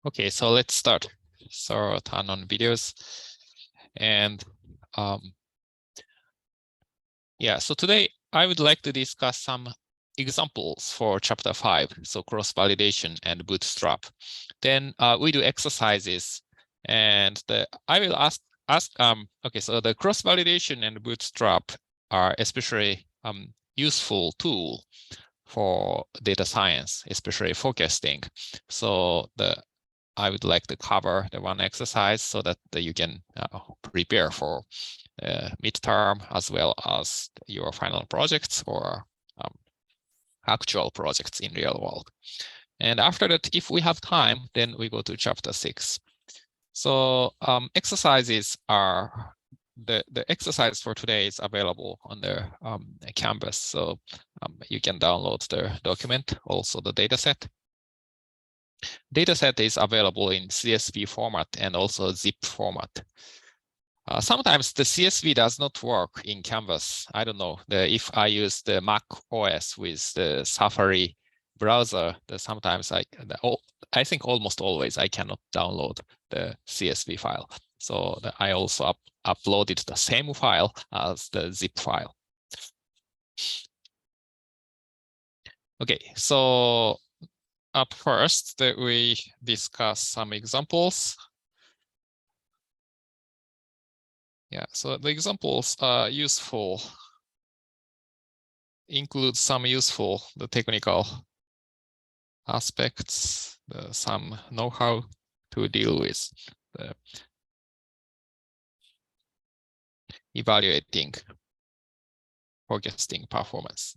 Okay, so let's start. So turn on videos. And yeah, so today I would like to discuss some examples for chapter 5, so cross-validation and bootstrap. Then we do exercises, and I will ask okay, so the cross-validation and bootstrap are especially useful tool for data science, especially forecasting. So I would like to cover the one exercise so that you can prepare for midterm as well as your final projects or actual projects in real world. And after that, if we have time, then we go to chapter 6. So exercises are the exercise for today is available on the Canvas. So you can download the document, also the dataset. Dataset is available in CSV format and also zip format. Sometimes the CSV does not work in Canvas. I don't know. If I use the Mac OS with the Safari browser, sometimes I think almost always I cannot download the CSV file. So I also uploaded the same file as the zip file. Okay, so up first, we discuss some examples. Yeah, so the examples are useful, include some useful technical aspects, some know-how to deal with evaluating forecasting performance.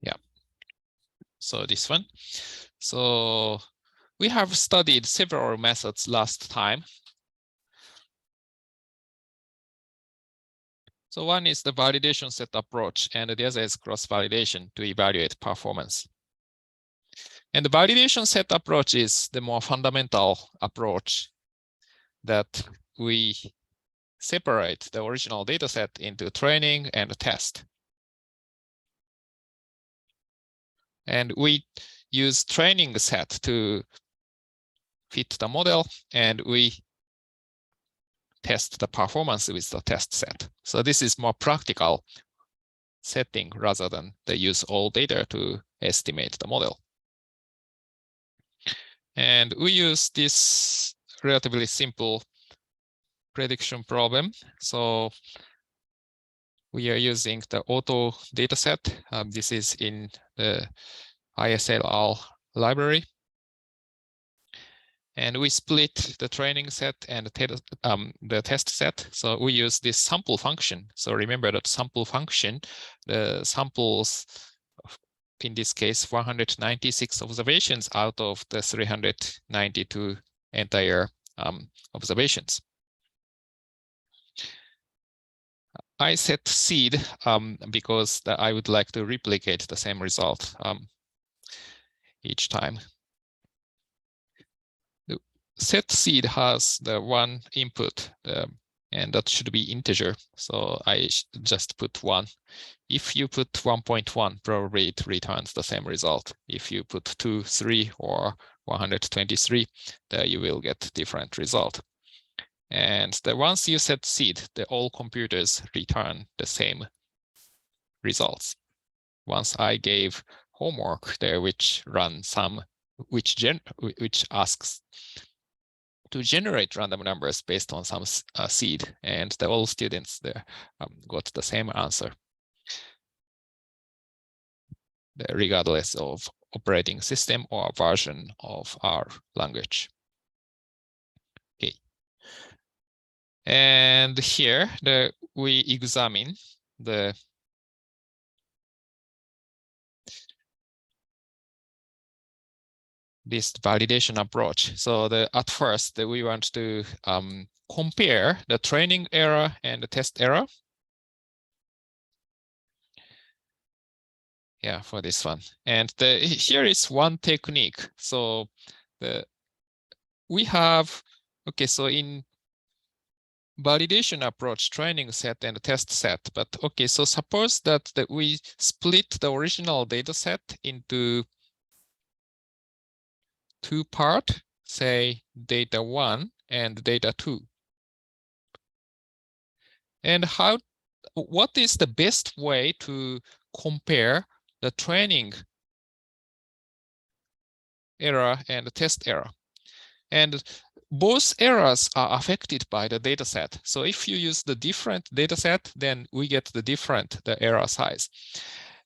Yeah, so this one. So we have studied several methods last time. So one is the validation set approach, and the other is cross-validation to evaluate performance. And the validation set approach is the more fundamental approach that we separate the original data set into training and test. And we use training set to fit the model, and we test the performance with the test set. So this is more practical setting rather than the use all data to estimate the model. And we use this relatively simple prediction problem. So we are using the auto dataset. This is in the ISLR library. And we split the training set and the test set. So we use this sample function. So remember that sample function, the samples, in this case, 196 observations out of the 392 entire observations. I set seed because I would like to replicate the same result each time. The set seed has the one input, and that should be integer. So I just put 1. If you put 1.1, probably it returns the same result. If you put 2, 3, or 123, then you will get different result. And once you set seed, all computers return the same results. Once I gave homework there, which asks to generate random numbers based on some seed, and all students there got the same answer, regardless of operating system or version of our language. Okay. And here we examine this validation approach. So at first we want to compare the training error and the test error. Yeah, for this one. And here is one technique. So we have, okay, so in validation approach, training set and test set. But okay, so suppose that we split the original data set into two parts, say data 1 and data 2. And what is the best way to compare the training error and the test error? And both errors are affected by the data set. So if you use the different data set, then we get the error size.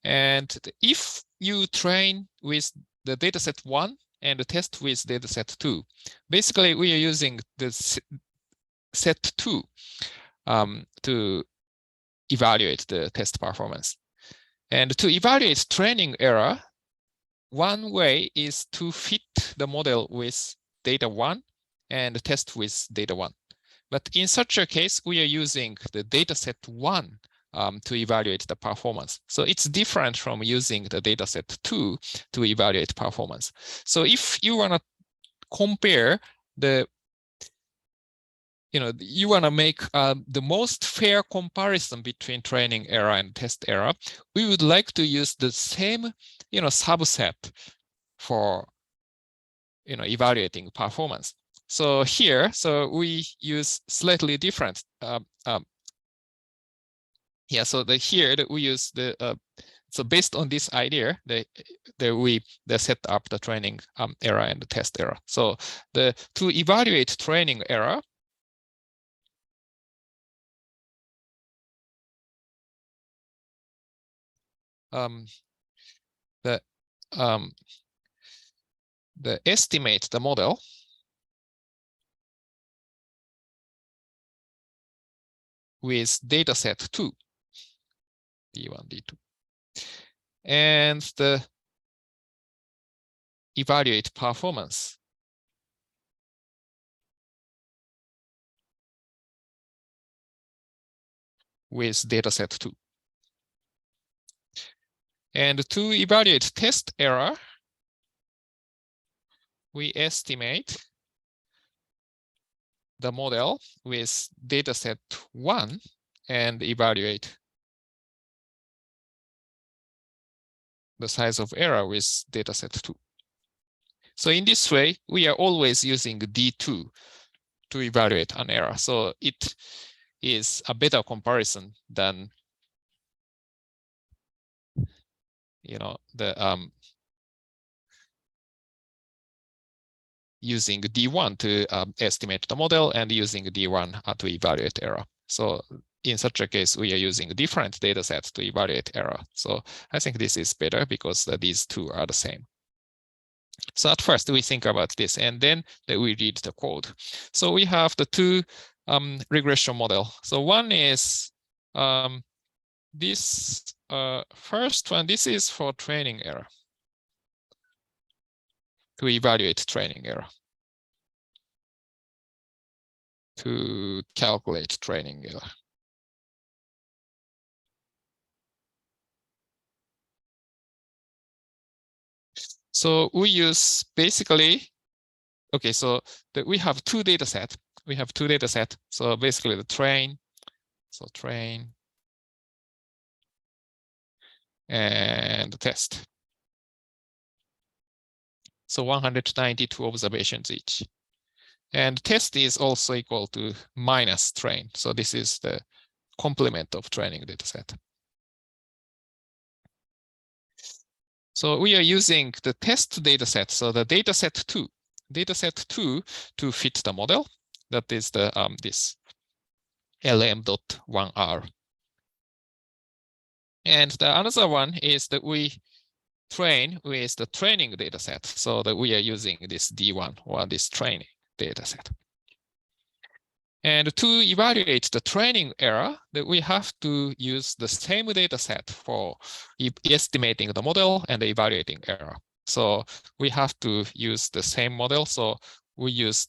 And if you train with the data set 1 and test with data set 2, basically we are using the set 2 to evaluate the test performance. And to evaluate training error, one way is to fit the model with data 1 and test with data 1. But in such a case, we are using the dataset 1 to evaluate the performance. So it's different from using the dataset 2 to evaluate performance. So if you want to compare you want to make the most fair comparison between training error and test error, we would like to use the same, subset for, evaluating performance. So here, we use slightly different. Here we use so based on this idea, we set up the training error and the test error. So to evaluate training error, estimate the model with dataset 2, D1, D2, and the evaluate performance with dataset 2. And to evaluate test error, we estimate the model with dataset 1 and evaluate the size of error with dataset 2. So in this way, we are always using D2 to evaluate an error. So it is a better comparison than using D1 to estimate the model and using D1 to evaluate error. So in such a case, we are using different data sets to evaluate error. So I think this is better because these two are the same. So at first we think about this and then we read the code. So we have the two regression model. So one is this first one. This is for training error, to evaluate training error, to calculate training error. So we use basically, okay, so we have two data sets. We have two data sets. So basically the train, and the test. So 192 observations each. And test is also equal to minus train. So this is the complement of training data set. So we are using the test data set. So the dataset 2 to fit the model. That is the this lm.1r. And the another one is that we train with the training data set. So that we are using this D1 or this training data set. And to evaluate the training error, that we have to use the same data set for estimating the model and evaluating error. So we have to use the same model. So we use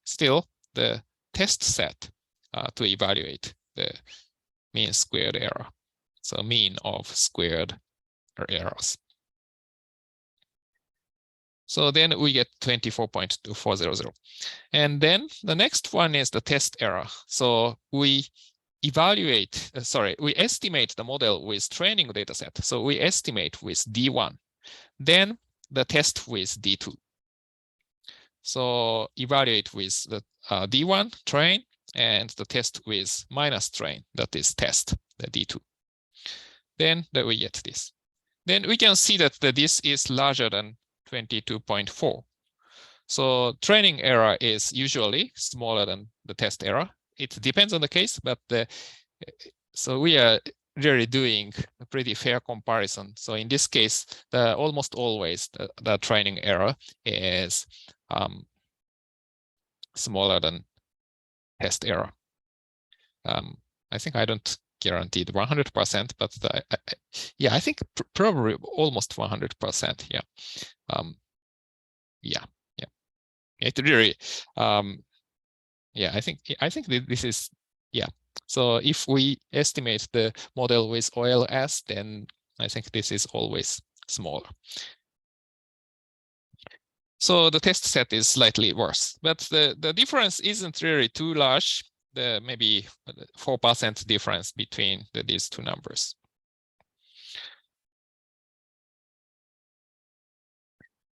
still the test set to evaluate the mean squared error. So mean of squared errors. So then we get 24.2400. And then the next one is the test error. So we we estimate the model with training data set. So we estimate with D1, then the test with D2. So evaluate with the D1 train and the test with minus train, that is test, the D2. Then we get this. Then we can see that this is larger than 22.4. So training error is usually smaller than the test error. It depends on the case, but so we are really doing a pretty fair comparison. So in this case, almost always the training error is smaller than test error. I think I don't guarantee 100%, but yeah, I think probably almost 100%. Yeah, yeah. It really, yeah. I think this is, yeah. So if we estimate the model with OLS, then I think this is always smaller. So the test set is slightly worse, but the difference isn't really too large. Maybe 4% difference between these two numbers.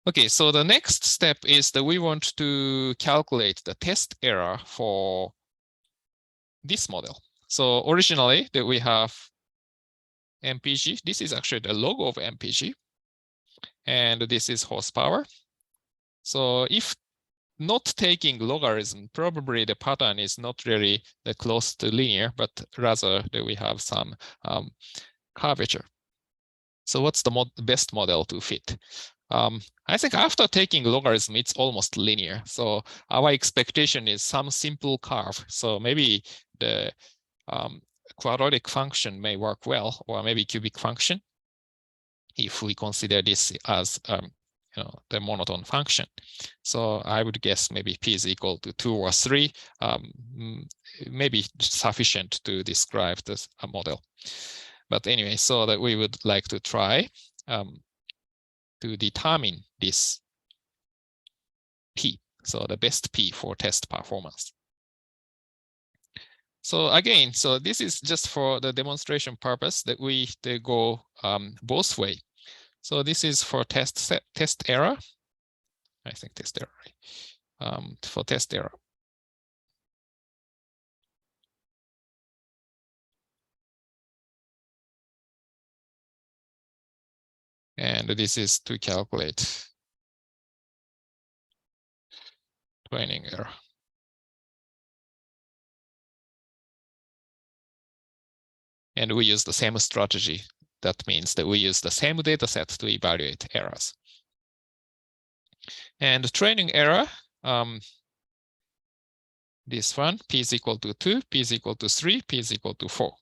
Okay, so the next step is that we want to calculate the test error for this model. So originally that we have MPG. This is actually the logo of MPG. And this is horsepower. So if not taking logarithm, probably the pattern is not really close to linear, but rather that we have some curvature. So what's the best model to fit? I think after taking logarithm, it's almost linear. So our expectation is some simple curve. So maybe the quadratic function may work well, or maybe cubic function, if we consider this as the monotone function. So I would guess maybe p is equal to 2 or 3, maybe sufficient to describe this model. But anyway, so that we would like to try to determine this p, so the best p for test performance. So again, so this is just for the demonstration purpose that they go both way. So this is for test error. I think test error, for test error. And this is to calculate training error. And we use the same strategy. That means that we use the same data set to evaluate errors. And training error, this one, p is equal to 2, p is equal to 3, p is equal to 4.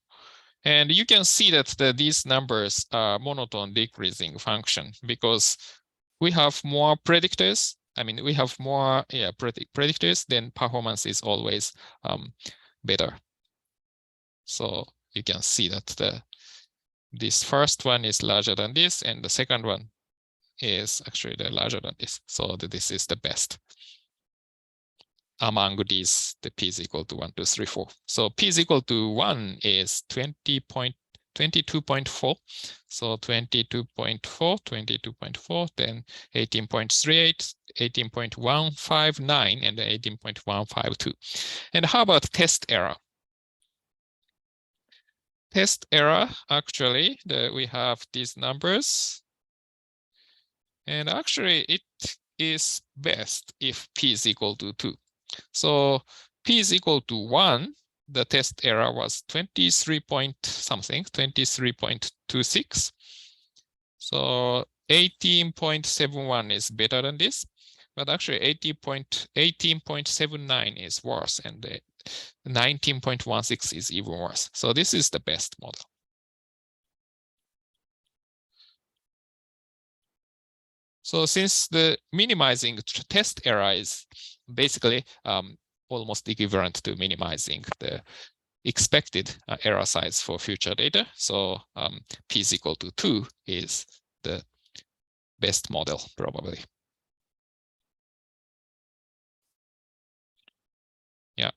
And you can see that these numbers are monotone decreasing function because we have more predictors. I mean, we have more predictors, then performance is always better. So you can see that this first one is larger than this, and the second one is actually larger than this. So this is the best among these. The p is equal to 1, 2, 3, 4. So p is equal to 1 is 22.4. So 22.4, 22.4, then 18.38, 18.159, and 18.152. And how about test error? Test error, actually, we have these numbers. And actually, it is best if p is equal to 2. So p is equal to 1. The test error was 23 point something, 23.26. So 18.71 is better than this. But actually, 18.79 is worse, and 19.16 is even worse. So this is the best model. So since the minimizing test error is basically almost equivalent to minimizing the expected error size for future data. So p is equal to 2 is the best model, probably. Yeah.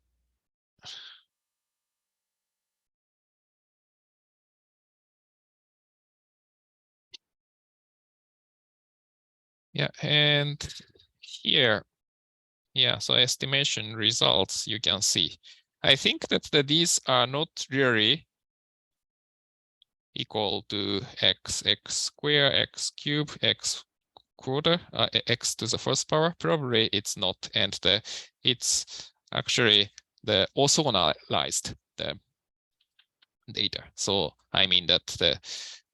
Yeah, and here, yeah, so estimation results you can see. I think that these are not really equal to x square, x cube, x quarter, x to the first power. Probably it's not, and it's actually the orthogonalized the data. So I mean that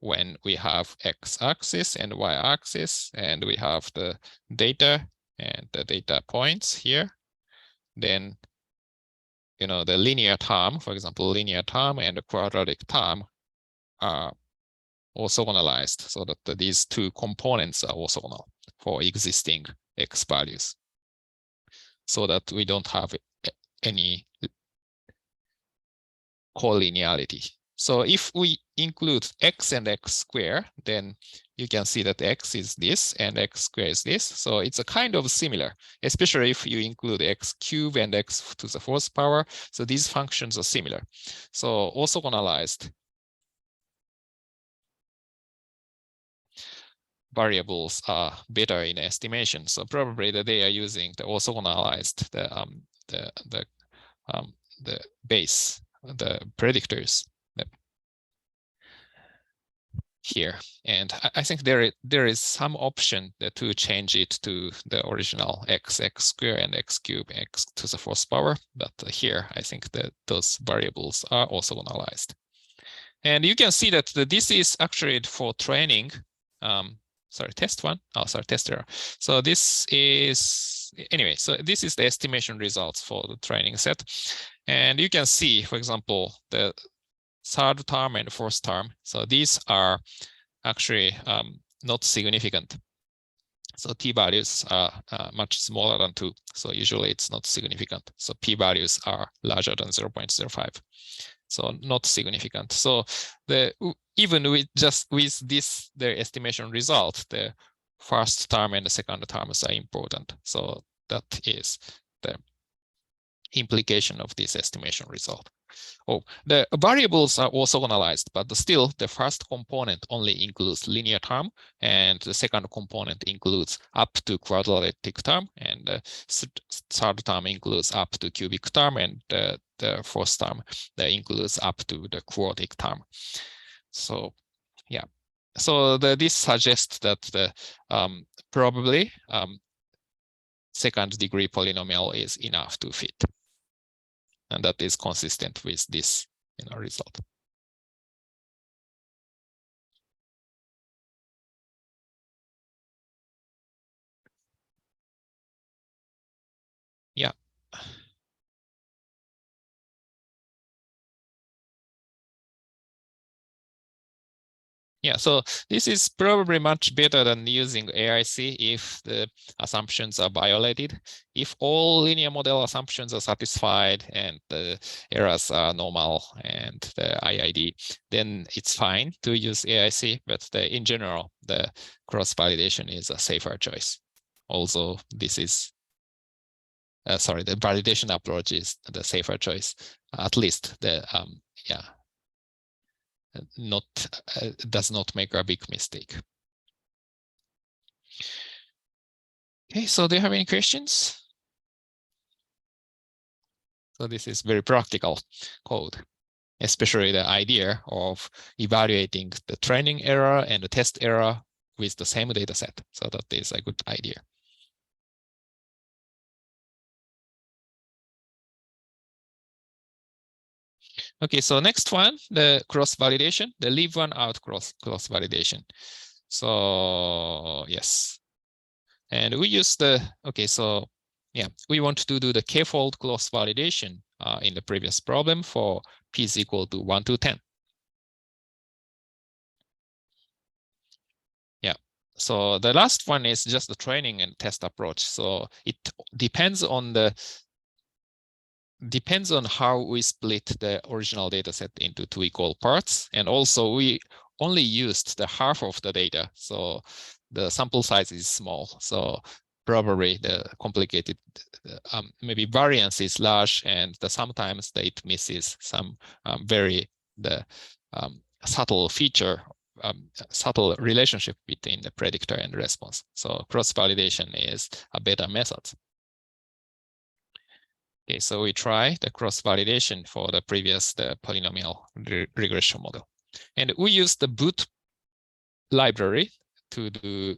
when we have x-axis and y-axis, and we have the data and the data points here, then the linear term, for example, linear term and the quadratic term are orthogonalized, so that these two components are orthogonal for existing x values, so that we don't have any collinearity. So if we include x and x square, then you can see that x is this and x square is this. So it's a kind of similar, especially if you include x cube and x to the fourth power. So these functions are similar. So orthogonalized variables are better in estimation. So probably that they are using the orthogonalized the base, the predictors here. And I think there is some option to change it to the original x square and x cube, x to the fourth power. But here, I think that those variables are orthogonalized. And you can see that this is actually for training. Sorry, test one. Oh, sorry, test error. So this is, anyway, so this is the estimation results for the training set. And you can see, for example, the third term and fourth term. So these are actually not significant. So t-values are much smaller than 2. So usually it's not significant. So p-values are larger than 0.05. So not significant. So even with this, the estimation result, the first term and the second terms are important. So that is the implication of this estimation result. Oh, the variables are orthogonalized, but still the first component only includes linear term, and the second component includes up to quadratic term, and the third term includes up to cubic term, and the fourth term that includes up to the quartic term. So yeah, so this suggests that the probably second degree polynomial is enough to fit. And that is consistent with this result. Yeah. Yeah, so this is probably much better than using AIC if the assumptions are violated. If all linear model assumptions are satisfied and the errors are normal and the IID, then it's fine to use AIC, but in general, the cross-validation is a safer choice. Also, this is, sorry, the validation approach is the safer choice, at least does not make a big mistake. Okay, so do you have any questions? So this is very practical code, especially the idea of evaluating the training error and the test error with the same data set. So that is a good idea. Okay, so next one, the cross-validation, the leave one out cross-validation. So yes. And we use okay, so yeah, we want to do the k-fold cross-validation in the previous problem for p is equal to 1 to 10. Yeah, so the last one is just the training and test approach. So it depends on the depends on how we split the original data set into two equal parts. And also we only used the half of the data. So the sample size is small. So probably the complicated, maybe variance is large, and sometimes it misses some very subtle feature, subtle relationship between the predictor and response. So cross-validation is a better method. Okay, so we try the cross-validation for the polynomial regression model. And we use the boot library to do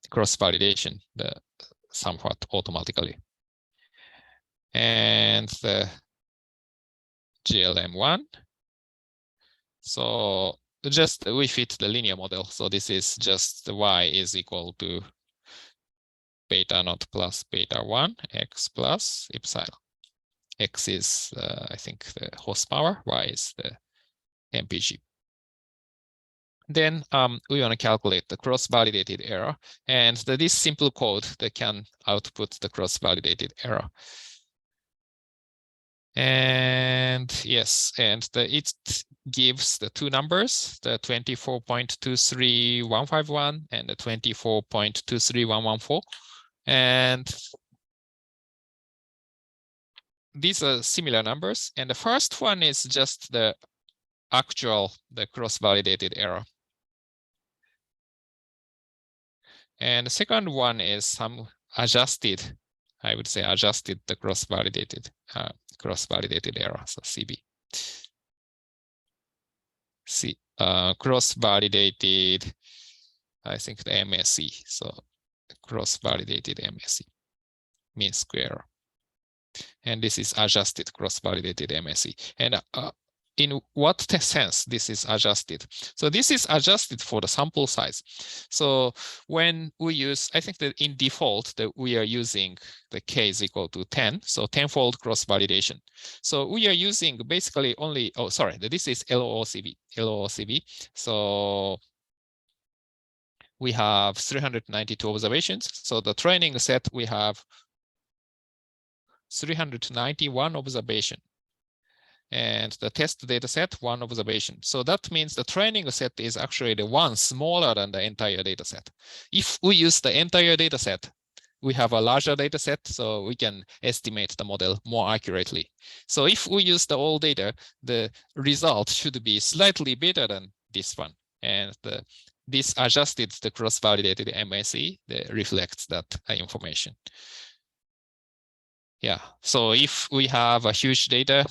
cross-validation somewhat automatically. And the GLM1. So just we fit the linear model. So this is just y is equal to beta naught plus beta 1, x plus epsilon. X is, I think, the horsepower, y is the mpg. Then we want to calculate the cross-validated error. And this simple code that can output the cross-validated error. And yes, and it gives the two numbers, the 24.23151 and the 24.23114. And these are similar numbers. And the first one is just the cross-validated error. And the second one is some adjusted, I would say adjusted the cross-validated error, so CB. Cross-validated, I think the MSE, so cross-validated MSE, mean square error. And this is adjusted cross-validated MSE. And in what sense this is adjusted? So this is adjusted for the sample size. So when we use, I think that in default that we are using the k is equal to 10, so tenfold cross-validation. So we are using basically only, oh, sorry, this is LOCV. So we have 392 observations. So the training set, we have 391 observation. And the test data set, 1 observation. So that means the training set is actually the one smaller than the entire data set. If we use the entire data set, we have a larger data set, so we can estimate the model more accurately. So if we use the all data, the result should be slightly better than this one. And this adjusted the cross-validated MSE that reflects that information. Yeah, so if we have a huge data,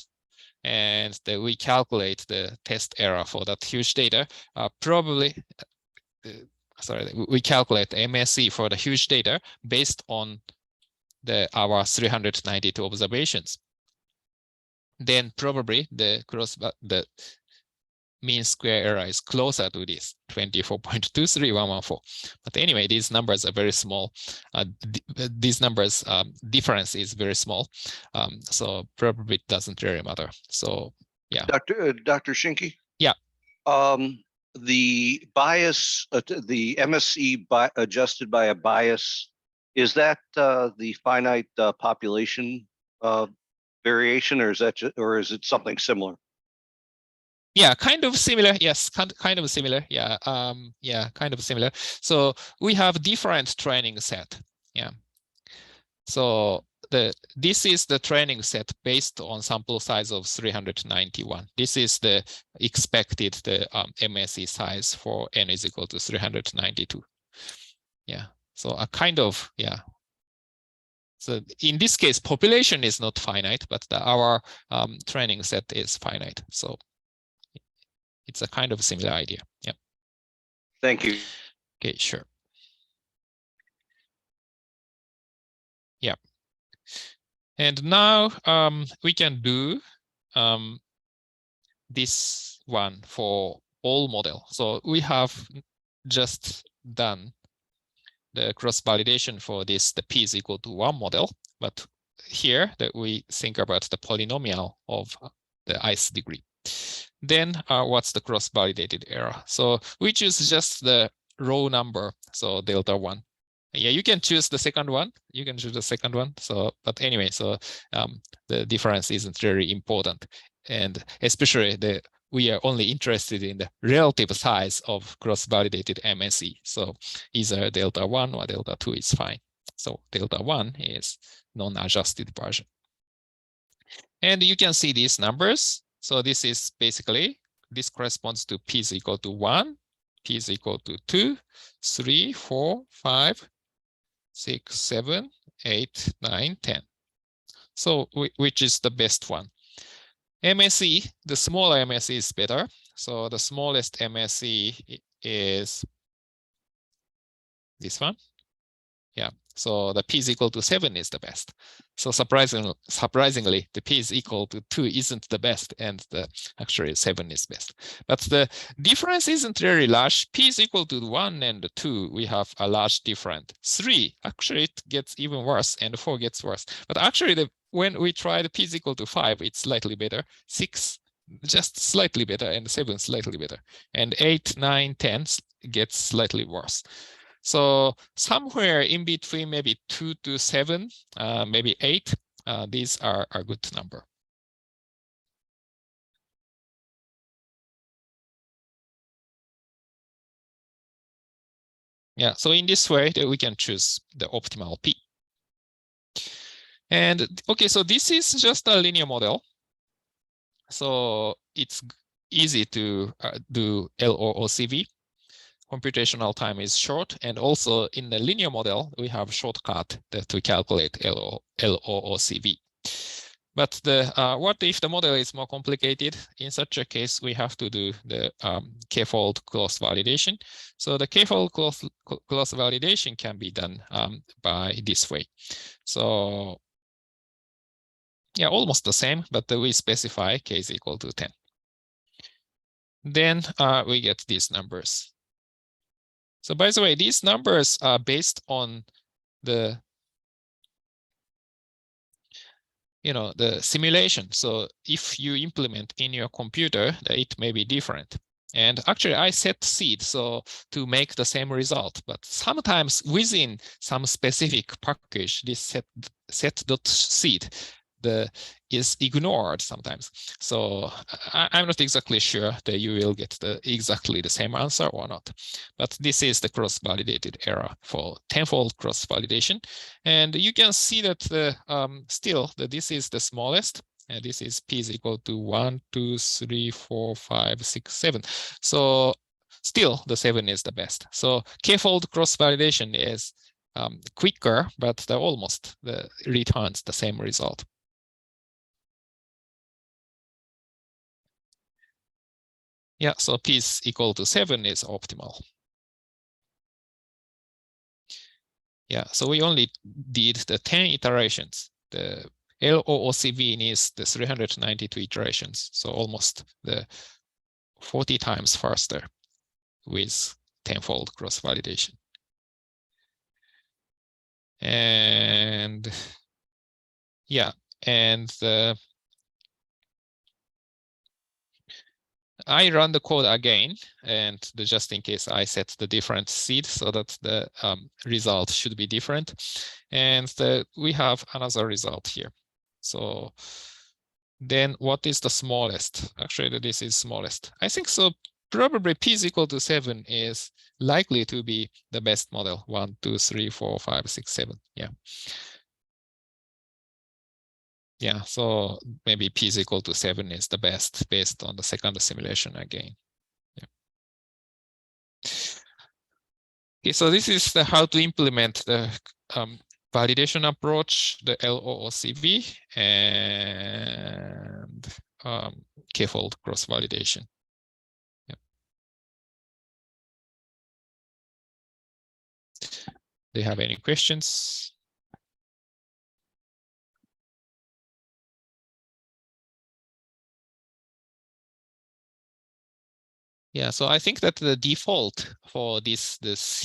and we calculate the test error for that huge data, we calculate the MSE for the huge data based on our 392 observations. Then probably the mean square error is closer to this 24.23114. But anyway, these numbers are very small. These numbers difference is very small, so probably it doesn't really matter. So yeah. Dr. Shinki. Yeah. The bias, the MSE adjusted by a bias, is that the finite population variation, or is it something similar? Yeah, kind of similar. Yes, kind of similar. Yeah, yeah, kind of similar. So we have different training set. Yeah. So this is the training set based on sample size of 391. This is the expected MSE size for n is equal to 392. Yeah. So a kind of, yeah. So in this case, population is not finite, but our training set is finite. So it's a kind of similar idea. Yeah. Thank you. Okay, sure. Yeah. And now we can do this one for all model. So we have just done the cross-validation for this, the p is equal to 1 model. But here that we think about the polynomial of the ith degree. Then what's the cross-validated error? So we choose just the row number, so delta 1. Yeah, you can choose the second one. You can choose the second one. So, but anyway, so the difference isn't very important, and especially we are only interested in the relative size of cross-validated MSE. So either delta 1 or delta 2 is fine. So delta 1 is non-adjusted version. And you can see these numbers. So this is basically, this corresponds to p is equal to 1, p is equal to 2, 3, 4, 5, 6, 7, 8, 9, 10. So which is the best one? MSE, the smaller MSE is better. So the smallest MSE is this one. Yeah, so the p is equal to 7 is the best. So surprisingly, the p is equal to 2 isn't the best, and actually 7 is best. But the difference isn't very large. P is equal to 1 and 2, we have a large difference. 3, actually it gets even worse, and 4 gets worse. But actually, when we try the p is equal to 5, it's slightly better. 6, just slightly better, and 7 slightly better. And 8, 9, 10 gets slightly worse. So somewhere in between, maybe 2 to 7, maybe 8, these are a good number. Yeah, so in this way, we can choose the optimal P. And okay, so this is just a linear model. So it's easy to do LOOCV. Computational time is short, and also in the linear model, we have shortcut to calculate LOOCV. But what if the model is more complicated? In such a case, we have to do the k-fold cross validation. So the k-fold cross validation can be done by this way. So yeah, almost the same, but we specify k is equal to 10. Then we get these numbers. So by the way, these numbers are based on the the simulation. So if you implement in your computer, it may be different. And actually, I set seed so to make the same result. But sometimes within some specific package, this set.seed is ignored sometimes. So I'm not exactly sure that you will get exactly the same answer or not. But this is the cross-validated error for tenfold cross-validation. And you can see that still this is the smallest. And this is p is equal to 1, 2, 3, 4, 5, 6, 7. So still the 7 is the best. So k-fold cross-validation is quicker, but almost returns the same result. Yeah, so p is equal to 7 is optimal. Yeah, so we only did the 10 iterations. The LOOCV needs the 392 iterations, so almost the 40 times faster with tenfold cross-validation. And yeah, and I run the code again, and just in case I set the different seed so that the result should be different. And we have another result here. So then what is the smallest? Actually, this is smallest. I think so. Probably p is equal to 7 is likely to be the best model. 1, 2, 3, 4, 5, 6, 7. Yeah. Yeah, so maybe p is equal to 7 is the best based on the second simulation again. Yeah. Okay, so this is how to implement the validation approach, the LOOCV, and k-fold cross-validation. Yeah. Do you have any questions? Yeah, so I think that the default for the cv.glm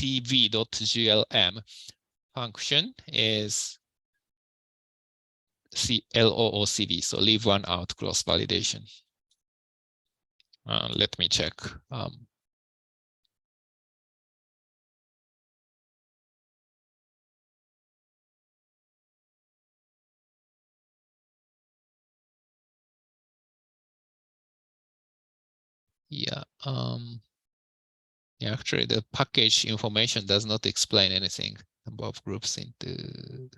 function is LOOCV, so leave one out cross-validation. Let me check. Yeah. Yeah, actually, the package information does not explain anything. Number of groups into.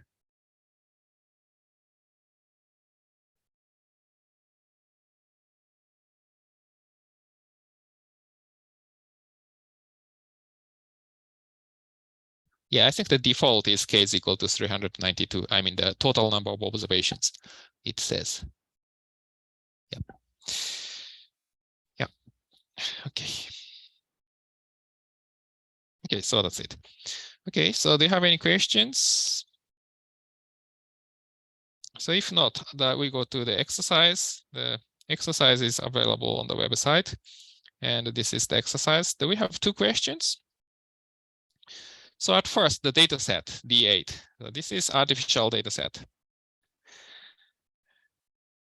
Yeah, I think the default is k is equal to 392. I mean, the total number of observations, it says. Yep. Yeah. Okay. Okay, so that's it. Okay, so do you have any questions? So if not, we go to the exercise. The exercise is available on the website. And this is the exercise. Do we have two questions? So at first, the data set, D8. So this is artificial data set.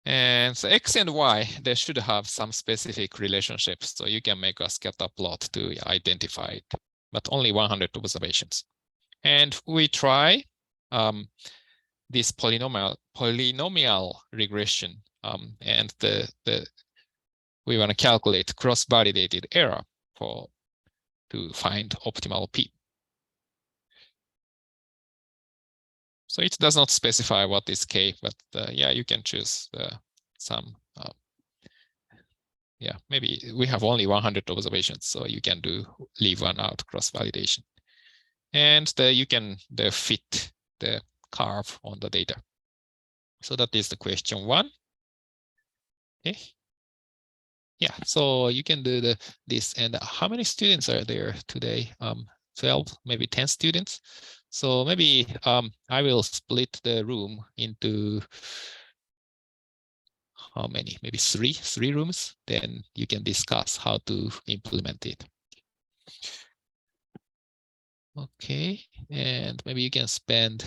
And so X and Y, they should have some specific relationships. So you can make a scatter plot to identify it, but only 100 observations. And we try this polynomial regression, and we want to calculate cross-validated error to find optimal P. So it does not specify what is K, but yeah, you can choose some. Yeah, maybe we have only 100 observations, so you can leave one out, cross-validation. And you can fit the curve on the data. So that is the question one. Okay. Yeah, so you can do this. And how many students are there today? 12, maybe 10 students. So maybe I will split the room into how many? Maybe three rooms. Then you can discuss how to implement it. Okay, and maybe you can spend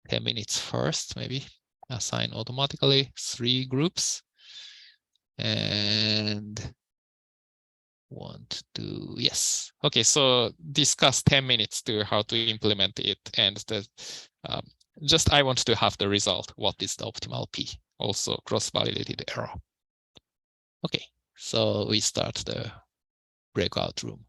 10 minutes first, maybe assign automatically 3 groups. And yes. Okay, so discuss 10 minutes to how to implement it. And just I want to have the result. What is the optimal P? Also cross-validated error. Okay, so we start the breakout room.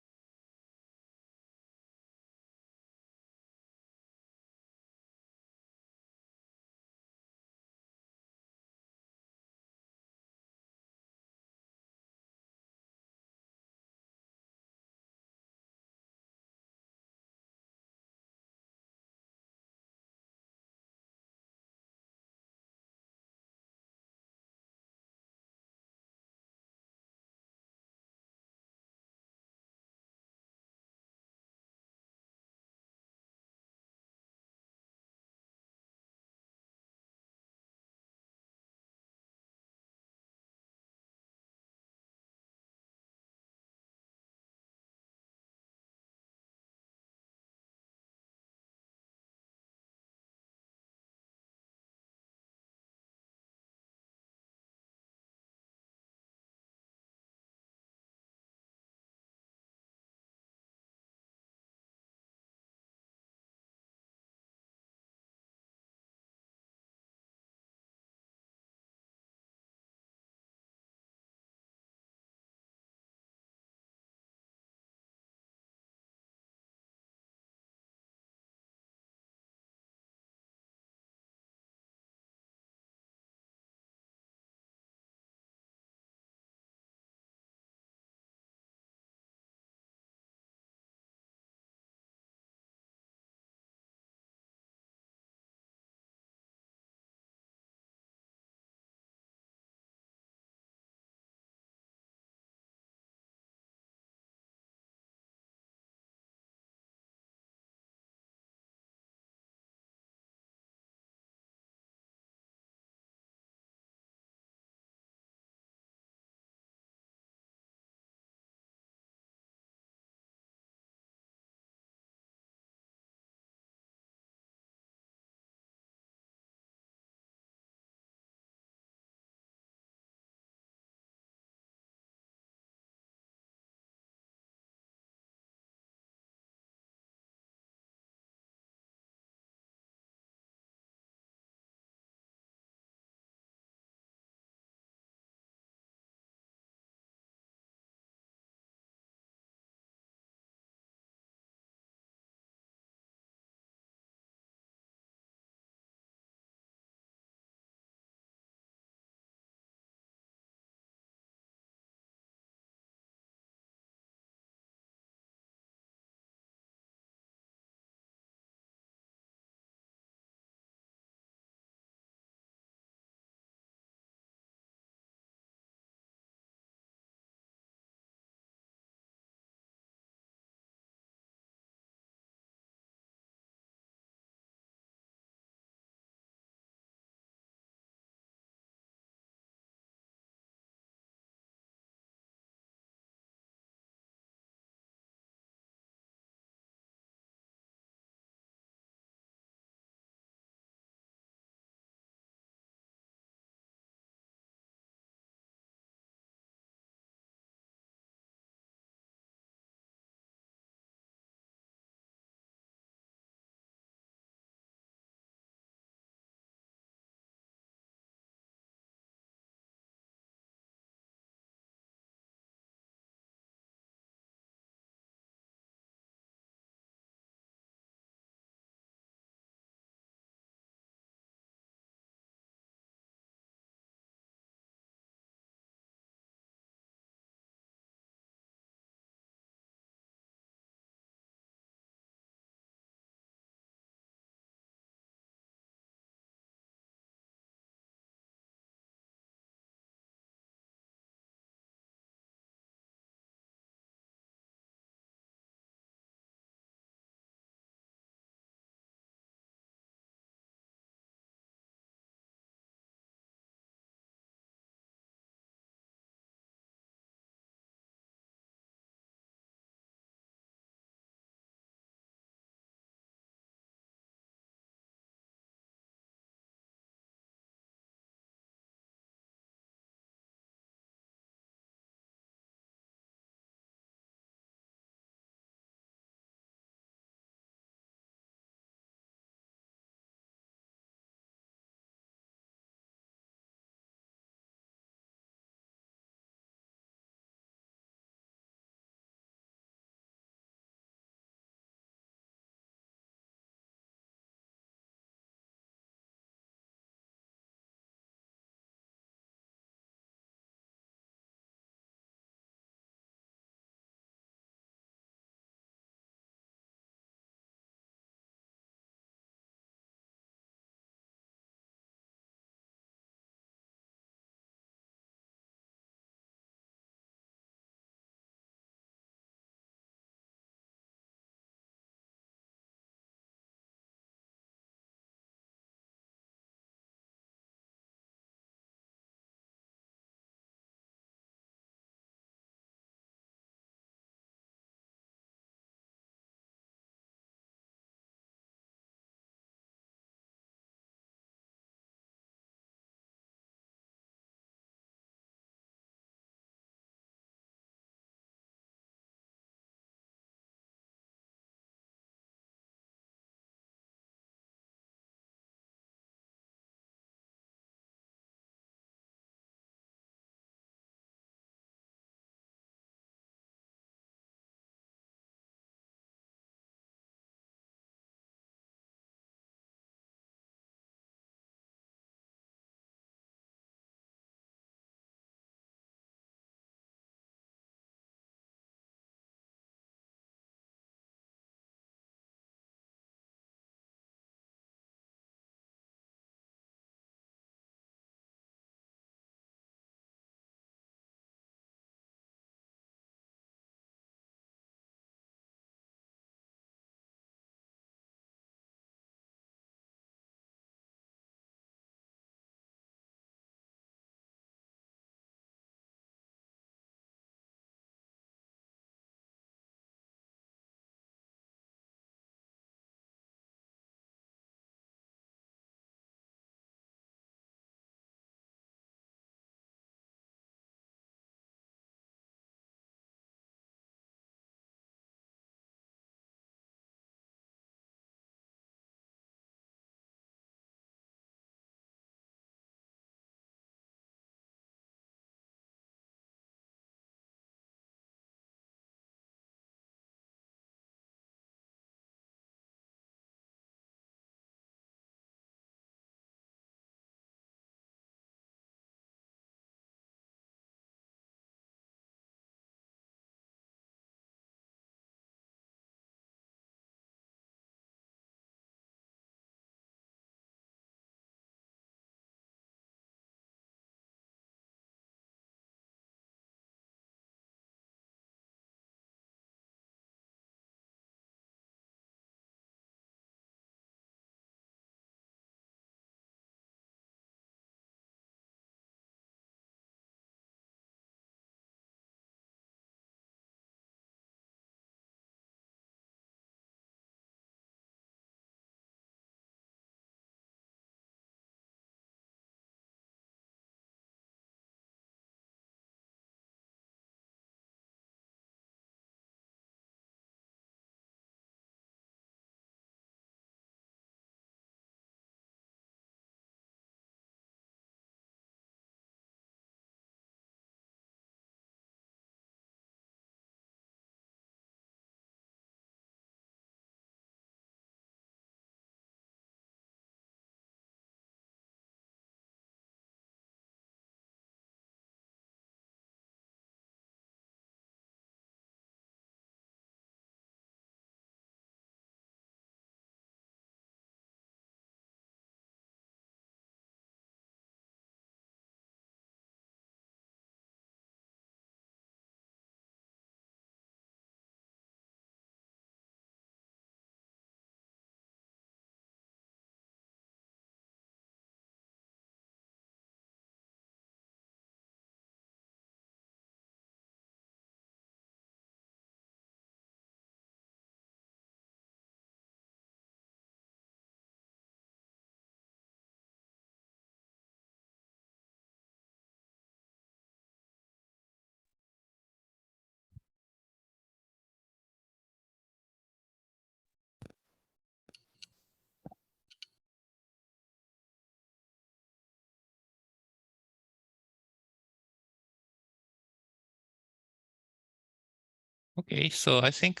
Okay, so I think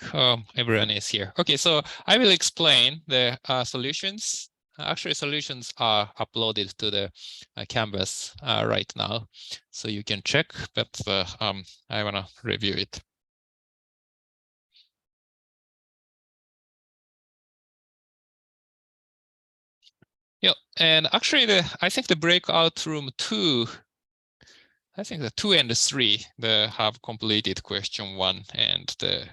everyone is here. Okay, so I will explain the solutions. Actually, solutions are uploaded to the Canvas right now, so you can check, but I want to review it. Yeah, and actually, I think the breakout room 2, I think the 2 and 3, they have completed question 1, and the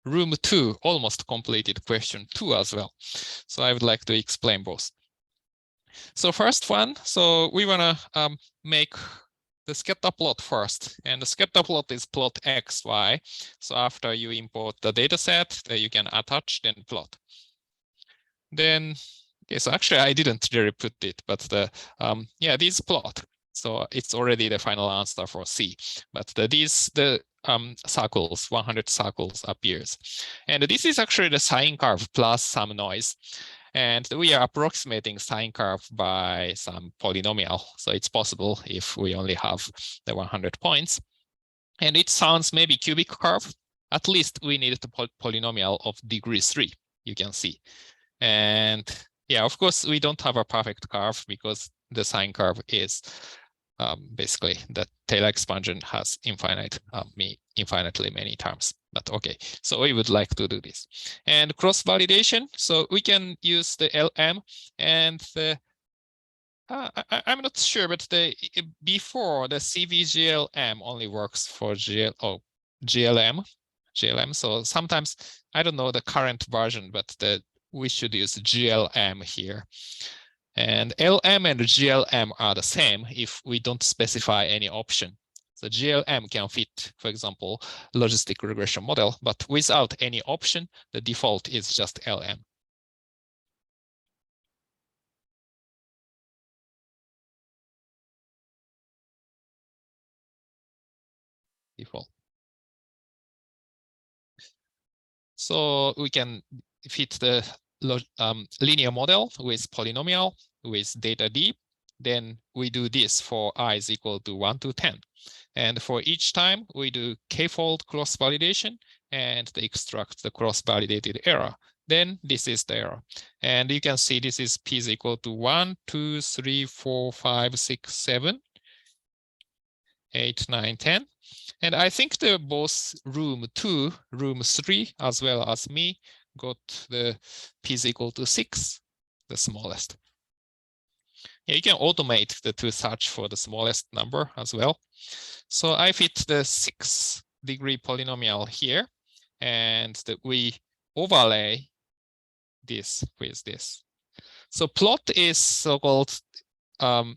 room 2 almost completed question 2 as well. So I would like to explain both. So first one, so we want to make the scatter plot first, and the scatter plot is plot x, y. So after you import the data set, you can attach, then plot. Then, okay, so actually I didn't really put it, but the yeah, this plot. So it's already the final answer for C. But the circles, 100 circles appears. And this is actually the sine curve plus some noise. And we are approximating sine curve by some polynomial. So it's possible if we only have the 100 points. And it sounds maybe cubic curve. At least we need the polynomial of degree 3, you can see. And yeah, of course, we don't have a perfect curve because the sine curve is basically the Taylor expansion has infinitely many terms. But okay, so we would like to do this. And cross validation, so we can use the LM and the I'm not sure, but before the CVGLM only works for GLM. So sometimes I don't know the current version, but we should use GLM here. And LM and GLM are the same if we don't specify any option. So GLM can fit, for example, logistic regression model, but without any option, the default is just LM. Default. So we can fit the linear model with polynomial with data D. Then we do this for I is equal to 1 to 10. And for each time, we do k-fold cross-validation and extract the cross-validated error. Then this is the error. And you can see this is p is equal to 1, 2, 3, 4, 5, 6, 7, 8, 9, 10. And I think the both room 2, room 3, as well as me, got the p is equal to 6, the smallest. Yeah, you can automate the to search for the smallest number as well. So I fit the 6-degree polynomial here, and we overlay this with this. So plot is so-called, the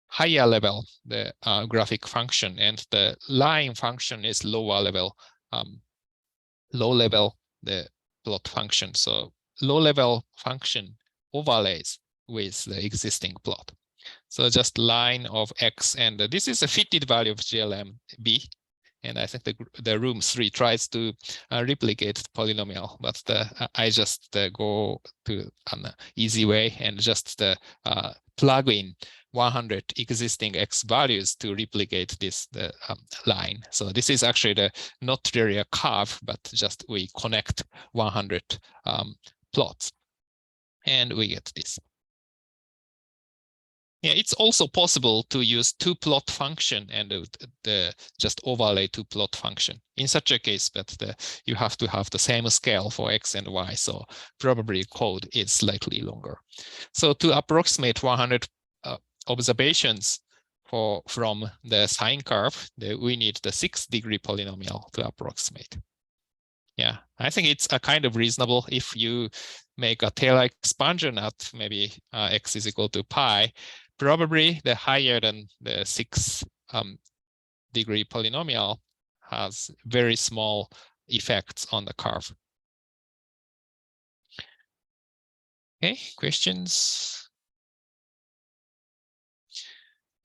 higher level, the graphic function, and the line function is lower level, low level, the plot function. So low level function overlays with the existing plot. So just line of X, and this is a fitted value of GLM B. And I think the room 3 tries to replicate the polynomial, but I just go to an easy way and just plug in 100 existing X values to replicate this line. So this is actually not really a curve, but just we connect 100 plots, and we get this. Yeah, it's also possible to use two-plot function and just overlay two-plot function. In such a case, but you have to have the same scale for X and Y, so probably code is slightly longer. So to approximate 100 observations from the sine curve, we need the 6-degree polynomial to approximate. Yeah, I think it's a kind of reasonable if you make a Taylor expansion at maybe X is equal to pi. Probably the higher than the 6-degree polynomial has very small effects on the curve. Okay, questions?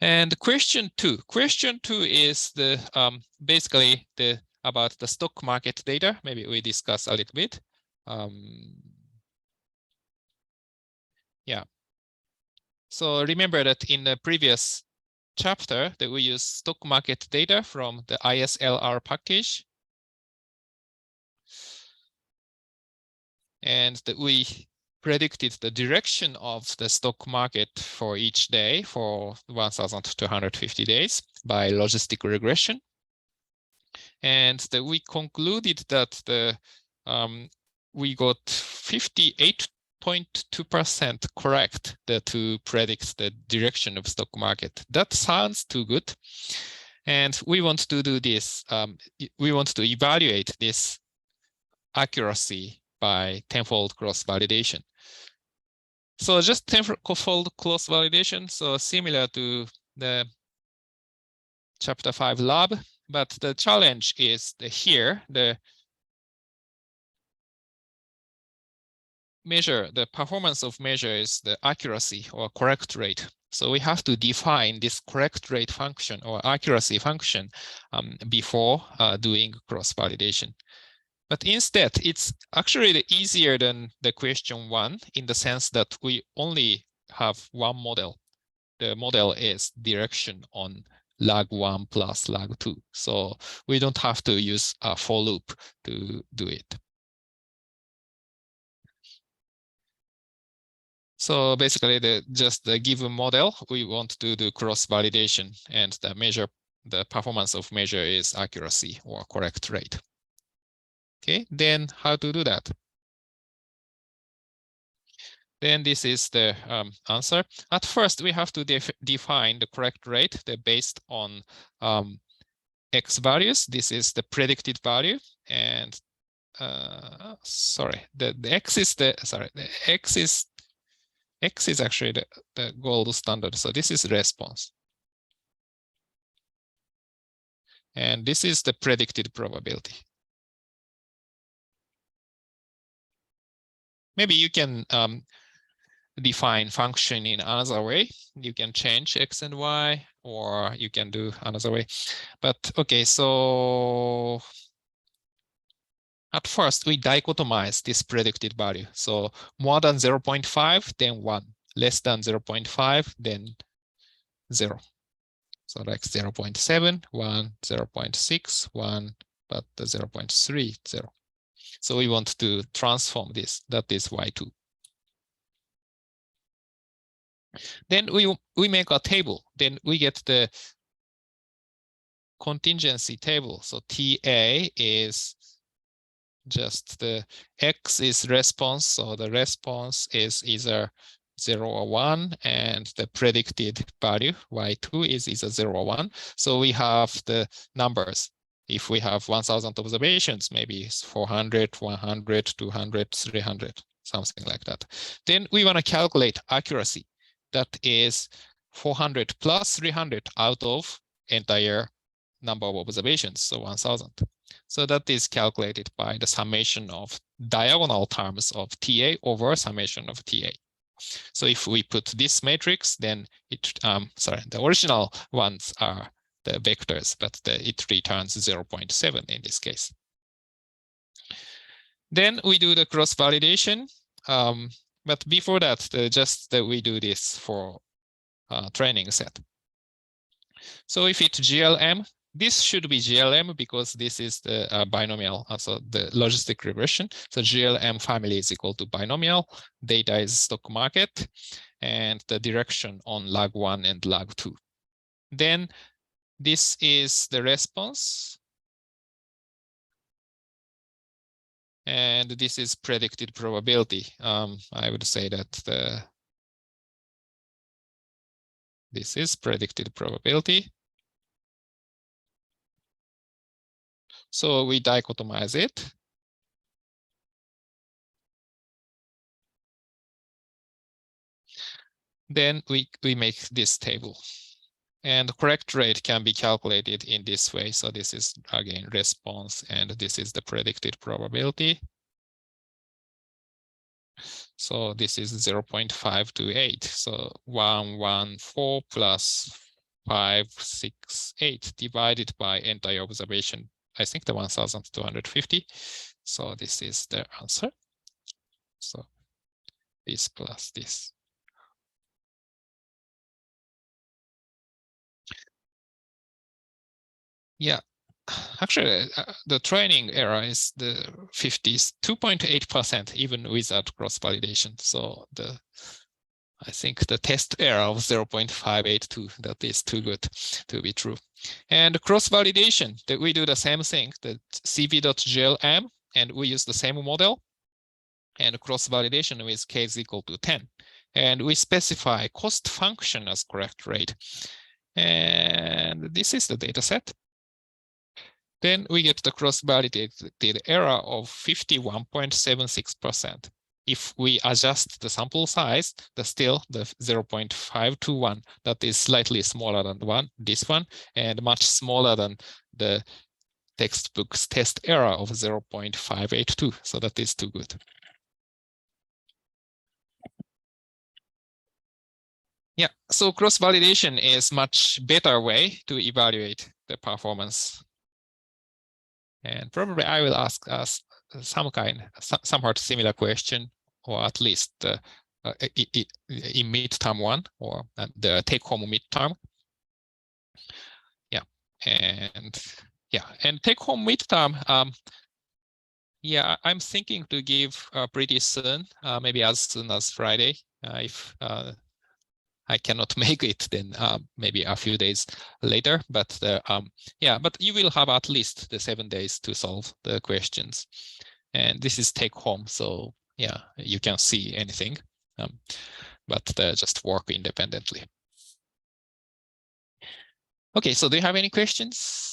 And question 2. Question 2 is the basically about the stock market data. Maybe we discuss a little bit. Yeah. So remember that in the previous chapter that we use stock market data from the ISLR package. And that we predicted the direction of the stock market for each day for 1,250 days by logistic regression. And that we concluded that we got 58.2% correct to predict the direction of stock market. That sounds too good. And we want to do this. We want to evaluate this accuracy by tenfold cross validation. So just tenfold cross validation, so similar to the chapter 5 lab, but the challenge is here, the performance of measure is the accuracy or correct rate. So we have to define this correct rate function or accuracy function before doing cross validation. But instead, it's actually easier than the question 1 in the sense that we only have one model. The model is direction on lag 1 plus lag 2. So we don't have to use a for loop to do it. So basically, just the given model, we want to do cross validation, and the performance of measure is accuracy or correct rate. Okay, then how to do that? Then this is the answer. At first, we have to define the correct rate based on X values. This is the predicted value, and sorry, the X is X is actually the gold standard. So this is response, and this is the predicted probability. Maybe you can define function in another way. You can change X and Y, or you can do another way. But okay, so at first we dichotomize this predicted value. So more than 0.5, then 1. Less than 0.5, then 0. So like 0.7, 1, 0.6, 1, but the 0.3, 0. So we want to transform this. That is Y2. Then we make a table. Then we get the contingency table. So TA is just the X is response. So the response is either 0 or 1, and the predicted value Y2 is either 0 or 1. So we have the numbers. If we have 1,000 observations, maybe it's 400, 100, 200, 300, something like that. Then we want to calculate accuracy. That is 400 plus 300 out of entire number of observations, so 1,000. So that is calculated by the summation of diagonal terms of TA over summation of TA. So if we put this matrix, then the original ones are the vectors, but it returns 0.7 in this case. Then we do the cross validation. But before that, we do this for training set. So if it's GLM, this should be GLM because this is the binomial, also the logistic regression. So GLM family is equal to binomial, data is stock market, and the direction on lag 1 and lag 2. Then this is the response. And this is predicted probability. I would say that this is predicted probability. So we dichotomize it. Then we make this table. And correct rate can be calculated in this way. So this is, again, response, and this is the predicted probability. So this is 0.528. So 114 plus 568 divided by entire observation, I think the 1,250. So this is the answer. So this plus this. Yeah, actually, the training error is the 52.8%, even without cross-validation. So I think the test error of 0.582, that is too good to be true. And cross-validation, that we do the same thing, the cv.glm, and we use the same model, and cross-validation with k is equal to 10. And we specify cost function as correct rate. And this is the data set. Then we get the cross-validated error of 51.76%. If we adjust the sample size, still the 0.521, that is slightly smaller than this one, and much smaller than the textbook's test error of 0.582. So that is too good. Yeah, so cross-validation is much better way to evaluate the performance. And probably I will ask us somewhat similar question, or at least in midterm one, or the take-home midterm. Yeah, and take-home midterm. Yeah, I'm thinking to give pretty soon, maybe as soon as Friday. If I cannot make it, then maybe a few days later. But yeah, but you will have at least the 7 days to solve the questions. And this is take home, so yeah, you can see anything, but just work independently. Okay, so do you have any questions?